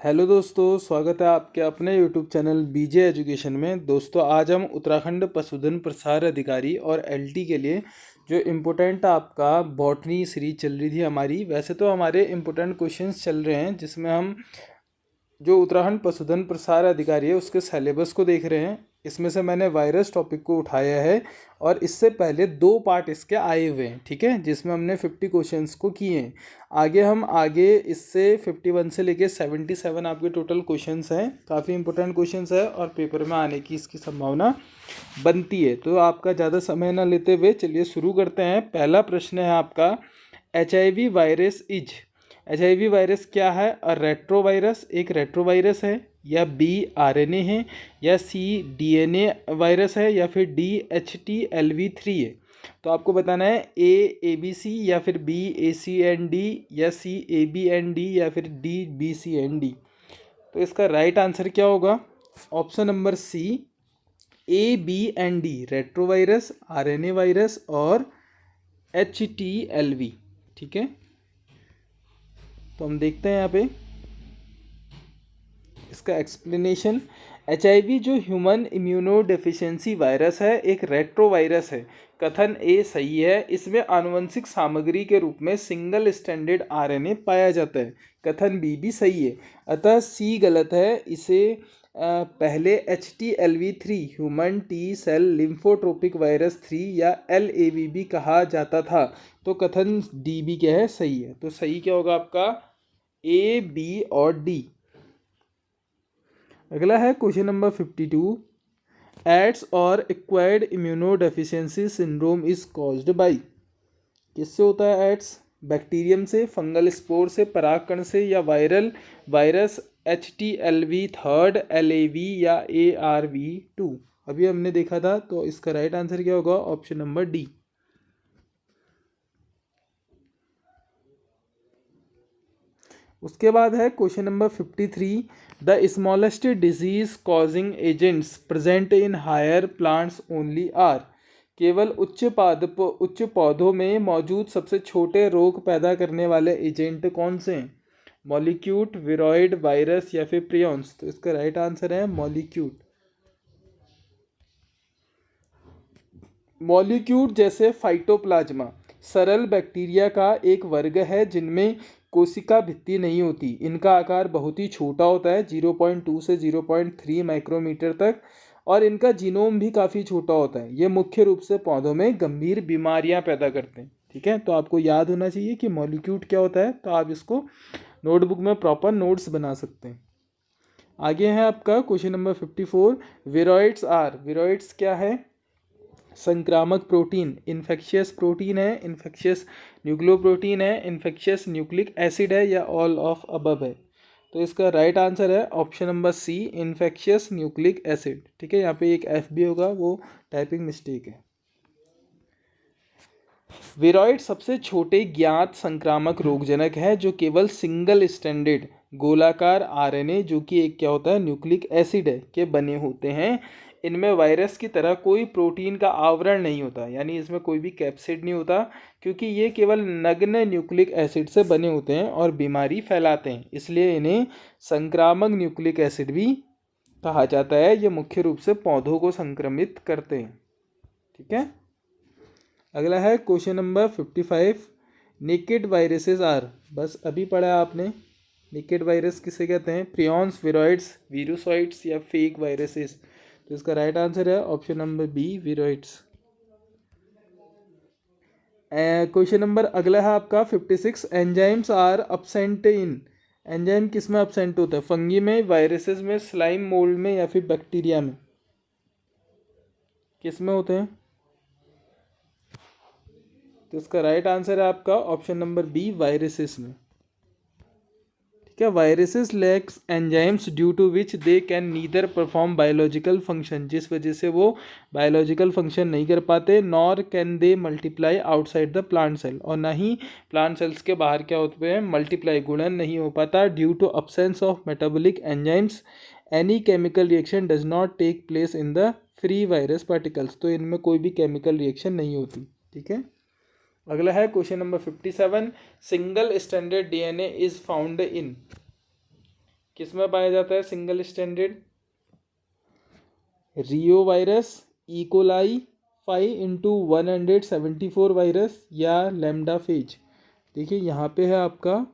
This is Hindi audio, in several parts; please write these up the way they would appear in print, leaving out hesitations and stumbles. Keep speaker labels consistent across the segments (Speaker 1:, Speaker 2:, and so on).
Speaker 1: हेलो दोस्तों, स्वागत है आपके अपने यूट्यूब चैनल बीजे एजुकेशन में। दोस्तों, आज हम उत्तराखंड पशुधन प्रसार अधिकारी और एलटी के लिए जो इम्पोर्टेंट आपका बॉटनी सीरीज चल रही थी हमारी, वैसे तो हमारे इम्पोर्टेंट क्वेश्चंस चल रहे हैं जिसमें हम जो उत्तराखंड पशुधन प्रसार अधिकारी है उसके सिलेबस को देख रहे हैं। इसमें से मैंने वायरस टॉपिक को उठाया है और इससे पहले 2 पार्ट इसके आए हुए हैं, ठीक है, जिसमें हमने 50 क्वेश्चंस को किए हैं। आगे इससे 51 से लेके 77 आपके टोटल क्वेश्चंस हैं। काफ़ी इंपॉर्टेंट क्वेश्चंस है और पेपर में आने की इसकी संभावना बनती है। तो आपका ज़्यादा समय ना लेते हुए चलिए शुरू करते हैं। पहला प्रश्न है आपका, HIV वायरस HIV वायरस क्या है? रेट्रोवायरस एक रेट्रोवायरस है, या B RNA है, या C DNA वायरस है, या फिर D HTLV3 है। तो आपको बताना है A ABC, या फिर B ACND, या C ABND, या फिर D BCND। तो इसका राइट आंसर क्या होगा? Option number C ABND, retrovirus, RNA virus और HTLV। ठीक है, तो हम देखते हैं यहाँ पे इसका एक्सप्लेनेशन। HIV जो ह्यूमन इम्यूनो डेफिशिएंसी वायरस है, एक रेट्रोवायरस है। कथन ए सही है, इसमें आनुवंशिक सामग्री के रूप में सिंगल स्टैंडर्ड RNA पाया जाता है। कथन बी भी सही है, अतः सी गलत है। इसे पहले HTLV3 human T cell lymphotropic virus 3 या LAVB कहा जाता था। तो कथन डी भी क्या है? सही है। तो सही क्या होगा आपका? A B और D। अगला है क्वेश्चन नंबर 52। एड्स और acquired immunodeficiency syndrome is caused by. किससे होता है एड्स? बैक्टीरियम से, फंगल स्पोर से, परागकण से, या वायरस HTLV थर्ड, LAV या ARV2। अभी हमने देखा था, तो इसका राइट आंसर क्या होगा? Option number D. उसके बाद है question number 53। The smallest disease causing agents present in higher plants only are. केवल उच्च पौधों में मौजूद सबसे छोटे रोग पैदा करने वाले एजेंट कौन से हैं? मॉलिक्यूट, विरोइड, वायरस, या फिर प्रियॉन्स। तो इसका राइट आंसर है मॉलिक्यूट। मॉलिक्यूट जैसे फाइटोप्लाज्मा सरल बैक्टीरिया का एक वर्ग है जिनमें कोशिका भित्ति नहीं होती। इनका आकार बहुत ही छोटा होता है, 0.2 से 0.3 माइक्रोमीटर तक, और इनका जीनोम भी काफ़ी छोटा होता है। ये मुख्य रूप से पौधों में गंभीर बीमारियां पैदा करते हैं। ठीक है, तो आपको याद होना चाहिए कि मॉलिक्यूट क्या होता है, तो आप इसको नोटबुक में प्रॉपर नोट्स बना सकते हैं। आगे है आपका क्वेश्चन नंबर 54। विरोइड्स क्या है? संक्रामक प्रोटीन, इन्फेक्शियस प्रोटीन है, इन्फेक्शियस न्यूक्लियोप्रोटीन है, इन्फेक्शियस न्यूक्लिक एसिड है, या ऑल ऑफ अबव है। तो इसका राइट आंसर है option number C, infectious nucleic acid. ठीक है, यहाँ पे एक एफ भी होगा, वो टाइपिंग मिस्टेक है। विरॉइड सबसे छोटे ज्ञात संक्रामक रोगजनक है जो केवल सिंगल स्टैंडर्ड गोलाकार RNA, जो कि एक क्या होता है? न्यूक्लिक एसिड है, के बने होते हैं। इनमें वायरस की तरह कोई प्रोटीन का आवरण नहीं होता, यानी इसमें कोई भी कैप्सिड नहीं होता, क्योंकि ये केवल नग्न न्यूक्लिक एसिड से बने होते हैं और बीमारी फैलाते हैं, इसलिए इन्हें संक्रामक न्यूक्लिक एसिड भी कहा जाता है। ये मुख्य रूप से पौधों को संक्रमित करते हैं। ठीक है, अगला है question number 55। Naked viruses are, बस अभी पढ़ा आपने। नेकेड वायरस किसे कहते हैं? प्रियॉन्स, विरोइड्स, वीरुसॉइड्स, या फेक वायरसेस। तो इसका राइट आंसर है option number B, viroids. Question number अगला है आपका 56। Enzymes are absent in. Enzyme किस में अपसेंट होता है? फंगी में, वायरसेस में, स्लाइम मोल्ड में, या फिर बैक्टीरिया में? किस में होते हैं? तो इसका राइट आंसर है आपका ऑप्शन नंबर बी, वायरसेस में। ठीक है, viruses lacks enzymes due to which they can neither perform biological function, जिस वजह से वो बायोलॉजिकल फंक्शन नहीं कर पाते, nor can they multiply outside the plant cell, और ना ही प्लांट सेल्स के बाहर क्या होते हैं? मल्टीप्लाई, गुणन नहीं हो पाता। Due to absence of metabolic enzymes any chemical reaction does not take place in the free virus particles. तो इनमें कोई भी केमिकल रिएक्शन नहीं होती। ठीक है, अगला है question number 57। Single standard DNA is found in. किस में पाया जाता है सिंगल स्टैंडर्ड? रियो वायरस, इकोलाई, 5x174 वायरस या लैम्डा फेज। देखिए यहाँ पे है आपका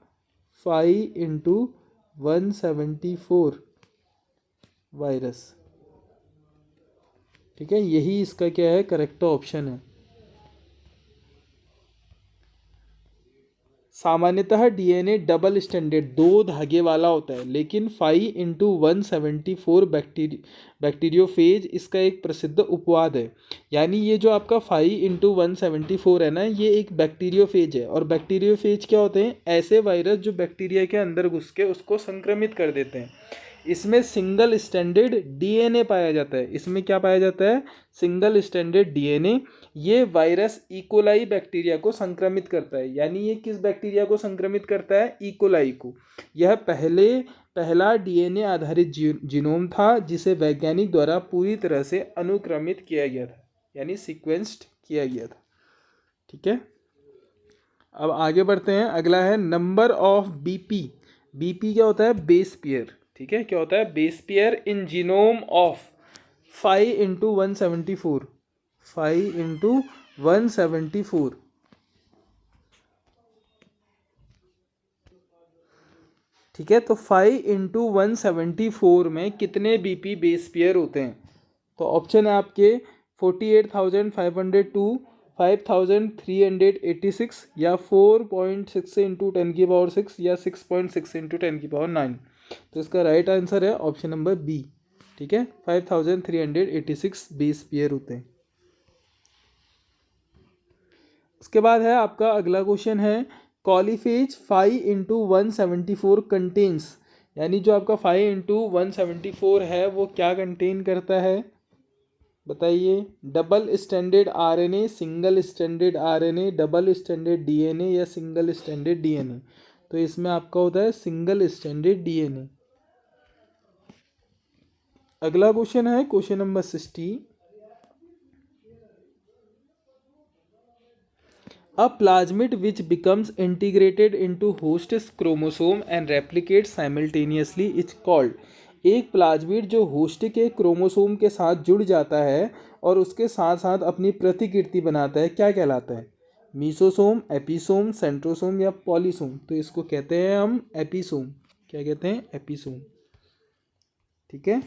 Speaker 1: 5x174 वायरस। ठीक है, यही इसका क्या है करेक्ट ऑप्शन है। सामान्यतः डीएनए डबल स्टैंडर्ड 2 धागे वाला होता है, लेकिन 5x174 बैक्टीरियोफेज इसका एक प्रसिद्ध उपवाद है। यानी ये जो आपका 5x174 है ना, ये एक बैक्टीरियोफेज है। और बैक्टीरियोफेज क्या होते हैं? ऐसे वायरस जो बैक्टीरिया के अंदर घुस के उसको संक्रमित कर देते हैं। इसमें सिंगल स्टैंडर्ड डीएनए पाया जाता है। इसमें क्या पाया जाता है? Single standard DNA. ये वायरस इकोलाई बैक्टीरिया को संक्रमित करता है। यानी ये किस बैक्टीरिया को संक्रमित करता है? इकोलाई को। यह पहला डीएनए आधारित जीनोम था जिसे वैज्ञानिक द्वारा पूरी तरह से अनुक्रमित किया गया था, यानी सीक्वेंस्ड किया गया था। ठीक है, अब आगे बढ़ते हैं। अगला है नंबर ऑफ बीपी। बीपी क्या होता है? Base pair. ठीक है, क्या होता है? Base pair in genome of 5x174। 5x174। ठीक है, तो 5x174 में कितने बीपी बेस पेयर होते हैं? तो ऑप्शन है आपके 48,502, 5,386 या 4.6 इंटू 10⁻6 या 6.6 इंटू 10⁹। तो इसका राइट आंसर है ऑप्शन नंबर बी। ठीक है, 5,386 बेस पेयर होते हैं। उसके बाद है आपका अगला क्वेश्चन है कॉलीफेज 5x174 कंटेन्स, यानी जो आपका 5x174 है वो क्या कंटेन करता है? बताइए। Double standard RNA, single standard RNA, double standard DNA या सिंगल स्टैंडर्ड डीएनए। तो इसमें आपका होता है सिंगल स्टैंडर्ड डीएनए। अगला क्वेश्चन है question number 60। A plasmid which becomes integrated into host's chromosome and replicates simultaneously is called। एक प्लाज्मिड जो होस्ट के क्रोमोसोम के साथ जुड़ जाता है और उसके साथ साथ अपनी प्रतिकृति बनाता है, क्या कहलाता है? मीसोसोम, एपिसोम, सेंट्रोसोम या पॉलीसोम। तो इसको कहते हैं हम एपिसोम। क्या कहते हैं? एपिसोम। ठीक है,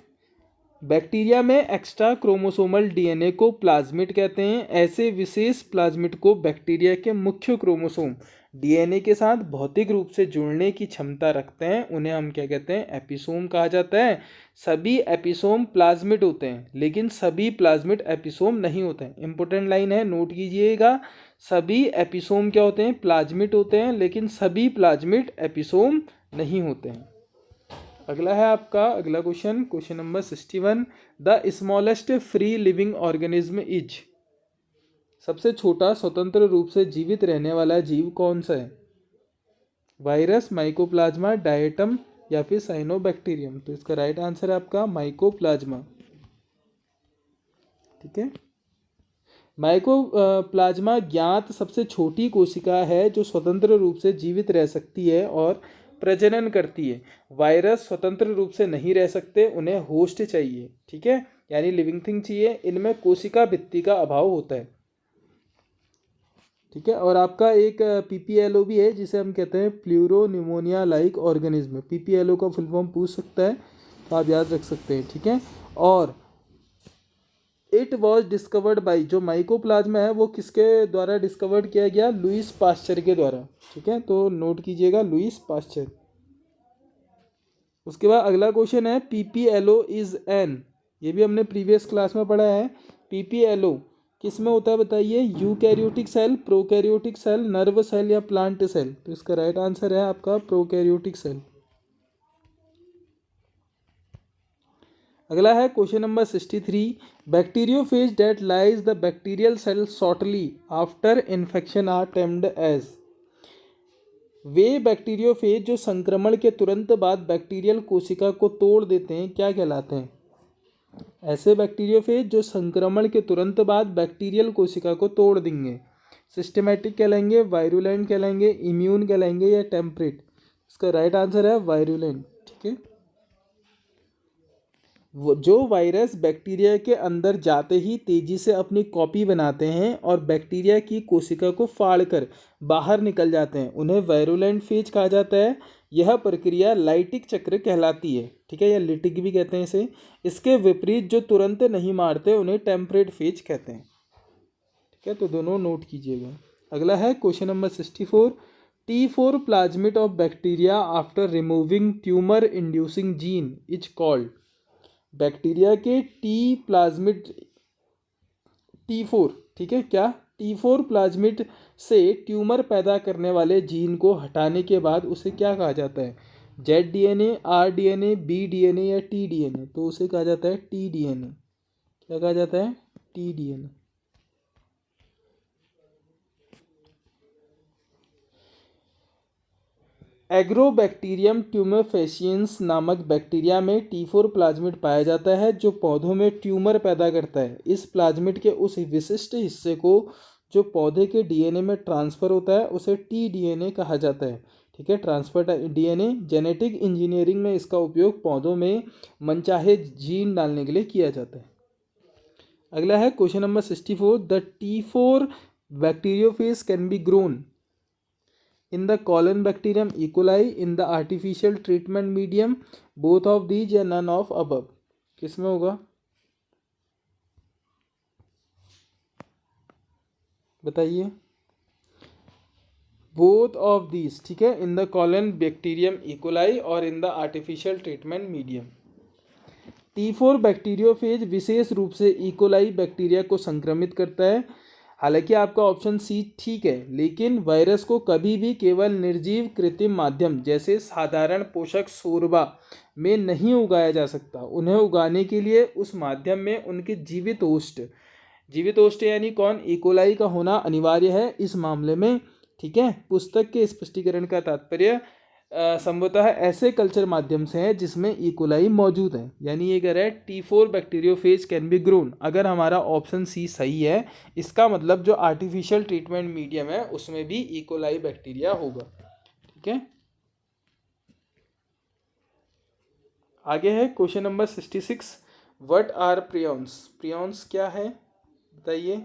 Speaker 1: बैक्टीरिया में एक्स्ट्रा क्रोमोसोमल डीएनए को प्लाज्मिड कहते हैं। ऐसे विशेष प्लाज्मिड को बैक्टीरिया के मुख्य क्रोमोसोम डीएनए के साथ भौतिक रूप से जुड़ने की क्षमता रखते हैं, उन्हें हम क्या कहते हैं? एपिसोम कहा जाता है। सभी एपिसोम प्लाज्मिड होते हैं, लेकिन सभी प्लाज्मिड एपिसोम नहीं होते हैं। इंपॉर्टेंट लाइन है, नोट कीजिएगा। सभी एपिसोम क्या होते हैं? प्लाज्मिड होते हैं, लेकिन सभी प्लाज्मिड एपिसोम नहीं होते हैं। अगला है आपका अगला question, question number 61। The smallest free living organism is. सबसे छोटा स्वतंत्र रूप से जीवित रहने वाला जीव कौन सा है? वायरस, माइकोप्लाज्मा, डायटम या फिर साइनोबैक्टीरियम। तो इसका राइट आंसर है आपका माइकोप्लाज्मा। ठीक है, माइकोप्लाज्मा ज्ञात सबसे छोटी कोशिका है जो स्वतंत्र रूप से जीवित रह सकती है और प्रजनन करती है। वायरस स्वतंत्र रूप से नहीं रह सकते, उन्हें होस्ट चाहिए। ठीक है, यानी लिविंग थिंग चाहिए। इनमें कोशिका भित्ति का अभाव होता है। ठीक है, और आपका एक पीपीएलओ भी है जिसे हम कहते हैं प्लूरोनिमोनिया लाइक ऑर्गेनिज्म। पीपीएलओ का फुल फॉर्म पूछ सकता है, तो आप याद रख सकते हैं। ठीक है, और इट वॉज डिस्कवर्ड बाई, जो माइकोप्लाज्मा है वो किसके द्वारा डिस्कवर्ड किया गया? लुईस पास्चर के द्वारा। ठीक है, तो नोट कीजिएगा लुईस पास्चर। उसके बाद अगला क्वेश्चन है पीपीएलओ इज एन। ये भी हमने प्रीवियस क्लास में पढ़ा है। पीपीएलओ किस में होता है बताइए? Eukaryotic cell, prokaryotic cell, nerve cell या प्लांट सेल। तो इसका राइट आंसर है आपका प्रोकैरियोटिक सेल। अगला है question number 63। Bacteriophage that lyse the bacterial cell shortly after infection are termed as. वे बैक्टीरियोफेज जो संक्रमण के तुरंत बाद बैक्टीरियल कोशिका को तोड़ देते हैं, क्या कहलाते हैं? ऐसे बैक्टीरियोफेज जो संक्रमण के तुरंत बाद बैक्टीरियल कोशिका को तोड़ देंगे, सिस्टेमेटिक कहलाएंगे, वायरुलेंट कहलाएंगे, इम्यून कहलाएंगे या टेम्परेट। इसका राइट आंसर है वायरुलेंट। ठीक है, जो वायरस बैक्टीरिया के अंदर जाते ही तेजी से अपनी कॉपी बनाते हैं और बैक्टीरिया की कोशिका को फाड़कर बाहर निकल जाते हैं, उन्हें वायरुलेंट फेज कहा जाता है। यह प्रक्रिया लाइटिक चक्र कहलाती है, ठीक है, या लिटिक भी कहते हैं इसे। इसके विपरीत जो तुरंत नहीं मारते उन्हें टेम्परेट फेज कहते हैं, ठीक है, तो दोनों नोट कीजिएगा। अगला है question number 64। T4 plasmid of bacteria after removing tumour inducing gene is called. Bacteria के टी प्लाज्मिड T4, ठीक है, क्या T4 प्लाज्मिड से ट्यूमर पैदा करने वाले जीन को हटाने के बाद उसे क्या कहा जाता है? ZDNA, RDNA, BDNA या TDNA? तो उसे कहा जाता है TDNA। क्या कहा जाता है? TDNA। एग्रोबैक्टीरियम ट्यूमेफेसियंस नामक बैक्टीरिया में T4 प्लाज्मिड पाया जाता है जो पौधों में ट्यूमर पैदा करता है। इस प्लाज्मिड के उस विशिष्ट हिस्से को जो पौधे के डीएनए में ट्रांसफ़र होता है उसे TDNA कहा जाता है, ठीक है, ट्रांसफर डीएनए। जेनेटिक इंजीनियरिंग में इसका उपयोग पौधों में मनचाहे जीन डालने के लिए किया जाता है। अगला है question number 64। The T4 bacteriophage can be grown in the colon bacterium E. coli in the artificial treatment medium, both of these या none of above? किस में होगा बताइए? बोथ ऑफ दीज, ठीक है, in the colon bacterium E. coli और in the artificial treatment medium. T4 bacteriophage विशेष रूप से E. coli बैक्टीरिया को संक्रमित करता है। हालांकि आपका ऑप्शन सी ठीक है, लेकिन वायरस को कभी भी केवल निर्जीव कृत्रिम माध्यम जैसे साधारण पोषक शोरबा में नहीं उगाया जा सकता। उन्हें उगाने के लिए उस माध्यम में उनके जीवित होस्ट यानी कौन? E. coli का होना अनिवार्य है इस मामले में, ठीक है। पुस्तक के स्पष्टीकरण का तात्पर्य संभवतः ऐसे कल्चर माध्यम से है जिसमें E. coli मौजूद है। यानी ये कह रहा है T4 bacteriophage can be grown. अगर हमारा ऑप्शन सी सही है, इसका मतलब जो आर्टिफिशियल ट्रीटमेंट मीडियम है उसमें भी E. coli बैक्टीरिया होगा, ठीक है। आगे है question number 66। What are prions? Prions क्या है बताइए?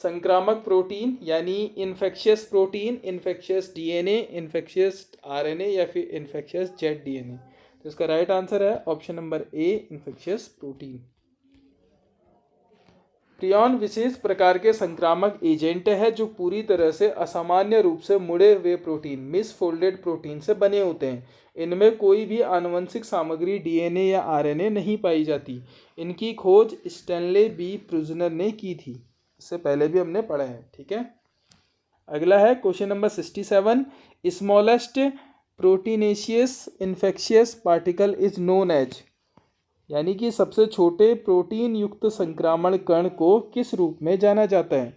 Speaker 1: संक्रामक प्रोटीन यानी infectious protein, infectious DNA, infectious RNA या फिर इन्फेक्शियस जेड डीएनए? तो इसका राइट आंसर है option number A, infectious protein. Prion विशेष प्रकार के संक्रामक एजेंट है जो पूरी तरह से असामान्य रूप से मुड़े हुए प्रोटीन, मिसफोल्डेड प्रोटीन से बने होते हैं। इनमें कोई भी आनुवंशिक सामग्री डीएनए या आरएनए नहीं पाई जाती। इनकी खोज स्टैनले बी प्रुजनर ने की थी, इससे पहले भी हमने पढ़ा है, ठीक है। अगला है question number 67। Smallest proteinaceous infectious particle is known as, यानी कि सबसे छोटे प्रोटीन युक्त संक्रामण कण को किस रूप में जाना जाता है?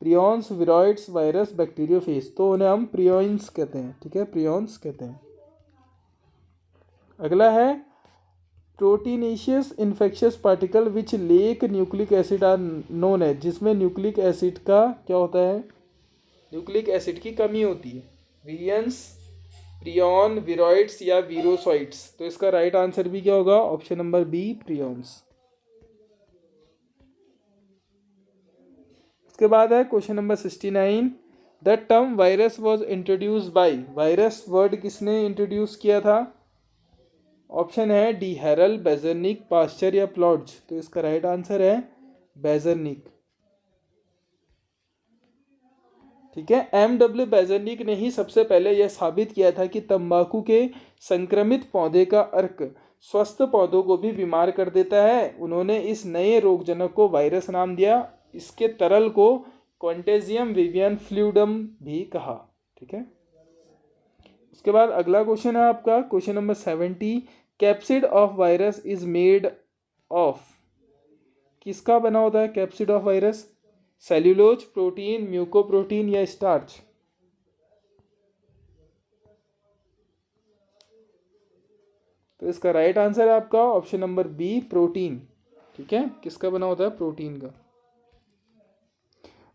Speaker 1: Prions, viroids, virus, bacteriophage? तो उन्हें हम प्रियॉन्स कहते हैं, ठीक है, प्रियॉन्स कहते हैं। अगला है proteinaceous infectious particle which lack nucleic acid are known है, जिसमें न्यूक्लिक एसिड का क्या होता है? न्यूक्लिक एसिड की कमी होती है। विरियंस, प्रियॉन, विरॉइड्स या वीरोसॉइड्स? तो इसका राइट आंसर भी क्या होगा? Option number B, prions. इसके बाद है question number 69। The term virus was introduce by, virus word किसने इंट्रोड्यूस किया था? ऑप्शन है डी, हेरल, बेजरनिक, पास्चर या प्लॉट्स? तो इसका राइट आंसर है बेजरनिक, ठीक है। M.W. बेजरनिक ने ही सबसे पहले यह साबित किया था कि तंबाकू के संक्रमित पौधे का अर्क स्वस्थ पौधों को भी बीमार कर देता है। उन्होंने इस नए रोगजनक को वायरस नाम दिया। इसके तरल को क्वांटेजियम विवियन फ्लूइडम भी कहा, ठीक है। उसके बाद अगला क्वेश्चन है आपका question number 70। Capsid of virus is made of, किसका बना होता है capsid of virus? Cellulose, protein, mucoprotein या स्टार्च? तो इसका राइट आंसर है आपका ऑप्शन नंबर बी, प्रोटीन, ठीक है। किसका बना होता है? प्रोटीन का।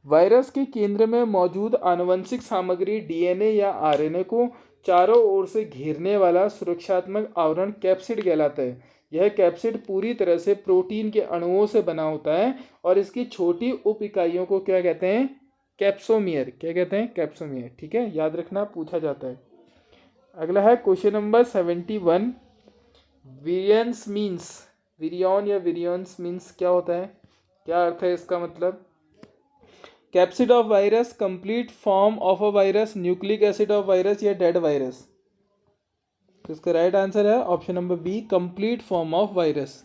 Speaker 1: वायरस के केंद्र में मौजूद आनुवंशिक सामग्री डीएनए या आरएनए को चारों ओर से घेरने वाला सुरक्षात्मक आवरण कैप्सिड कहलाता है। यह कैप्सिड पूरी तरह से प्रोटीन के अणुओं से बना होता है और इसकी छोटी उप इकाइयों को क्या कहते हैं? कैप्सोमियर। क्या कहते हैं? कैप्सोमियर। ठीक है, याद रखना, पूछा जाता है। अगला है क्वेश्चन नंबर 71। विरियंस मीन्स, विरियन या विरियंस मीन्स क्या होता है? क्या अर्थ है इसका? मतलब capsid of virus, complete form of a virus, nucleic acid of virus या डेड वायरस। तो इसका राइट आंसर है option number B, complete form of virus.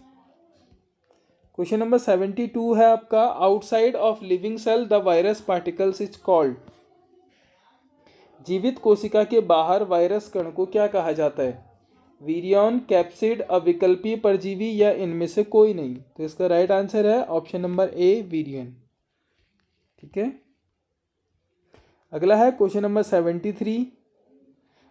Speaker 1: Question number 72 है आपका, outside of living cell the virus particles is called. जीवित कोशिका के बाहर वायरस कण को क्या कहा जाता है? विरियन, कैप्सिड, अविकल्पीय परजीवी या इनमें से कोई नहीं। तो इसका राइट आंसर है ऑप्शन नंबर ए, विरियन। ठीक है, अगला है question number 73।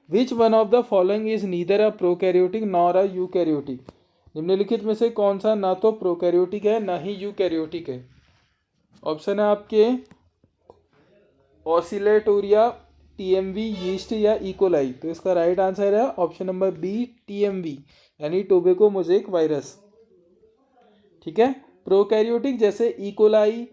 Speaker 1: Which one of the following is neither a prokaryotic nor a eukaryotic. निम्नलिखित में से कौन सा ना तो प्रोकैरियोटिक है ना ही यूकैरियोटिक है? ऑप्शन है आपके ऑसिलेटोरिया, टीएमवी, यीस्ट या इकोलाई। तो इसका राइट आंसर है ऑप्शन नंबर बी, टीएमवी यानी टोबैको मोज़ेक वायरस। ठीक है, प्रोकैरियोटिक जैसे इकोलाई,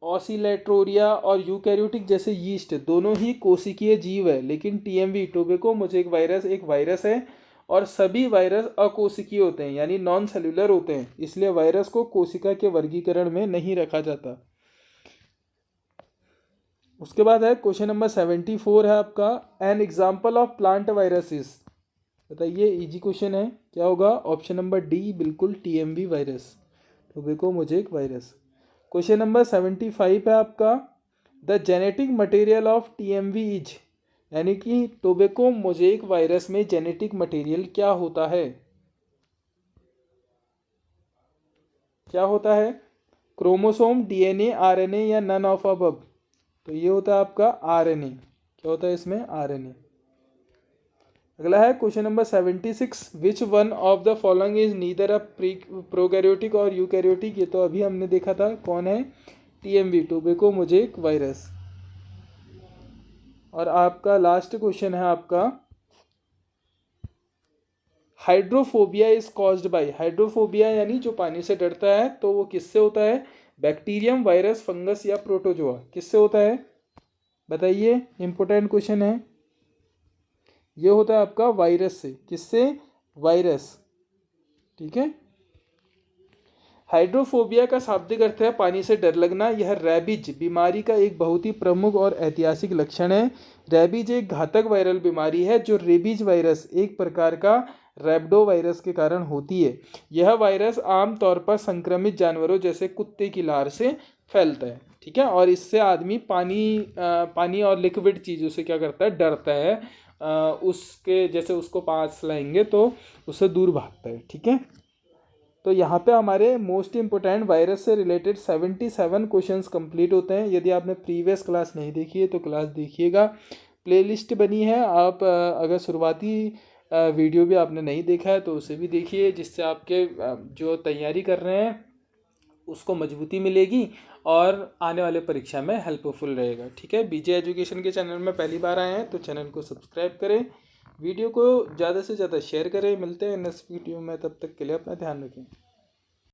Speaker 1: ऑसिलेटोरिया और यूकैरियोटिक जैसे यीस्ट दोनों ही कोशिकीय जीव है, लेकिन टीएमवी टोबैको मोज़ेक वायरस एक वायरस है और सभी वायरस अकोशिकीय होते हैं यानी नॉन सेल्यूलर होते हैं, इसलिए वायरस को कोशिका के वर्गीकरण में नहीं रखा जाता। उसके बाद है क्वेश्चन नंबर 74 है आपका, an example of plant viruses. बताइए, इजी क्वेश्चन है, क्या होगा? ऑप्शन नंबर डी, बिल्कुल TMV virus, tobacco mosaic virus. Question number 75 है आपका, the genetic material of TMV is, यानी कि टोबैको मोज़ेक वायरस में जेनेटिक मटेरियल क्या होता है? क्या होता है? क्रोमोसोम, डीएनए, आरएनए या नन ऑफ अबव। तो ये होता है आपका आरएनए। क्या होता है इसमें? आरएनए। अगला है question number 76। Which one of the following is neither a prokaryotic और यूकैरियोटिक। ये तो अभी हमने देखा था, कौन है? TMV, tobacco mosaic virus. और आपका लास्ट क्वेश्चन है आपका, hydrophobia is caused by. Hydrophobia यानी जो पानी से डरता है, तो वो किससे होता है? बैक्टीरियम, वायरस, फंगस या प्रोटोजोआ। किससे होता है? बताइए, इंपॉर्टेंट क्वेश्चन है। ये होता है आपका वायरस से। किससे? वायरस। ठीक है, हाइड्रोफोबिया का शाब्दिक अर्थ है पानी से डर लगना। यह रेबीज बीमारी का एक बहुत ही प्रमुख और ऐतिहासिक लक्षण है। रेबीज एक घातक वायरल बीमारी है जो रेबीज वायरस, एक प्रकार का रैबिडो वायरस के कारण होती है। यह वायरस आमतौर पर संक्रमित जानवरों जैसे कुत्ते की लार से फैलता है। ठीक है, और इससे आदमी पानी और लिक्विड चीज़ों से क्या करता है? डरता है। उसके जैसे उसको पास लाएंगे तो उससे दूर भागता है। ठीक है, तो यहाँ पे हमारे मोस्ट इम्पोर्टेंट वायरस से रिलेटेड 77 क्वेश्चंस कंप्लीट होते हैं। यदि आपने प्रीवियस क्लास नहीं देखी है तो क्लास देखिएगा, प्लेलिस्ट बनी है। आप अगर शुरुआती वीडियो भी आपने नहीं देखा है तो उसे भी देखिए, जिससे आपके जो तैयारी कर रहे हैं उसको मजबूती मिलेगी और आने वाले परीक्षा में हेल्पफुल रहेगा। ठीक है, बीजे एजुकेशन के चैनल में पहली बार आए हैं तो चैनल को सब्सक्राइब करें, वीडियो को ज़्यादा से ज़्यादा शेयर करें। मिलते हैं नेक्स्ट वीडियो में, तब तक के लिए अपना ध्यान रखें।